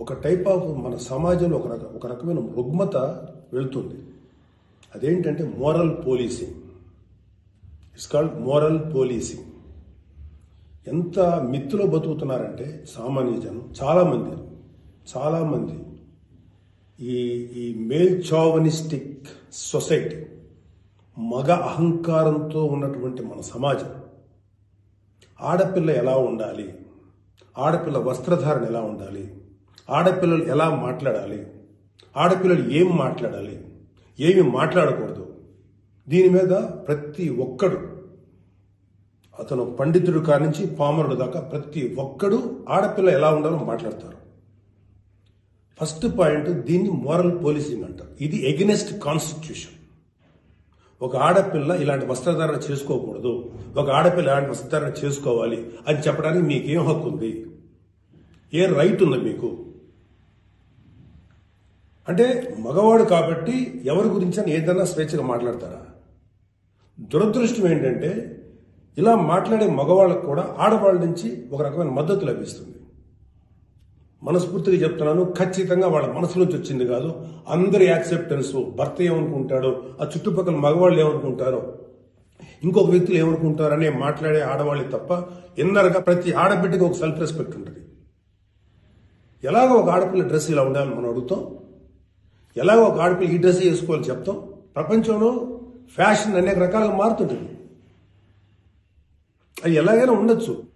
ఒక type of మన సమాజంలో ఒక రకమైన రుగ్మత వెళ్తుంది. అదేంటంటే moral policing. It's called moral policing. ఎంత మిత్తులో బతుకుతున్నారంటే సామాన్య జనం చాలామంది ఈ మేల్ చావనిస్టిక్ సొసైటీ, మగ అహంకారంతో ఉన్నటువంటి మన సమాజం, ఆడపిల్ల ఎలా ఉండాలి, ఆడపిల్ల వస్త్రధారణ ఎలా ఉండాలి, ఆడపిల్లలు ఎలా మాట్లాడాలి, ఆడపిల్లలు ఏం మాట్లాడాలి, ఏమి మాట్లాడకూడదు, దీని మీద ప్రతి ఒక్కడు, అతను పండితుడు కానించి పామరుడు దాకా ప్రతి ఒక్కడు ఆడపిల్ల ఎలా ఉండాలో మాట్లాడతారు. ఫస్ట్ పాయింట్, దీన్ని మోరల్ పోలీసింగ్ అంటారు. ఇది ఎగెనెస్ట్ కాన్స్టిట్యూషన్. ఒక ఆడపిల్ల ఇలాంటి వస్త్రధారణ చేసుకోకూడదు, ఒక ఆడపిల్ల ఇలాంటి వస్త్రధారణ చేసుకోవాలి అని చెప్పడానికి మీకేం హక్కు ఉంది? ఏ రైట్ ఉంది మీకు? అంటే మగవాడు కాబట్టి ఎవరి గురించి అని ఏదైనా స్వేచ్ఛగా మాట్లాడతారా? దురదృష్టం ఏంటంటే ఇలా మాట్లాడే మగవాళ్ళకు కూడా ఆడవాళ్ళ నుంచి ఒక రకమైన మద్దతు లభిస్తుంది. మనస్ఫూర్తిగా చెప్తున్నాను, ఖచ్చితంగా వాళ్ళ మనసు నుంచి వచ్చింది కాదు. అందరి యాక్సెప్టెన్స్, భర్త ఏమనుకుంటాడో, ఆ చుట్టుపక్కల మగవాళ్ళు ఏమనుకుంటారో, ఇంకొక వ్యక్తులు ఏమనుకుంటారనే మాట్లాడే ఆడవాళ్ళే తప్ప ఇన్నరగా ప్రతి ఆడబిడ్డకి ఒక సెల్ఫ్ రెస్పెక్ట్ ఉంటుంది. ఎలాగో ఒక ఆడపిల్ల డ్రెస్ ఇలా ఉండాలని మనం అడుగుతాం, ఎలాగో ఒక ఆడపిల్ల ఈ డ్రెస్ వేసుకోవాలని చెప్తాం. ప్రపంచంలో ఫ్యాషన్ అనేక రకాలుగా మారుతుంటుంది. అది ఎలాగైనా ఉండొచ్చు.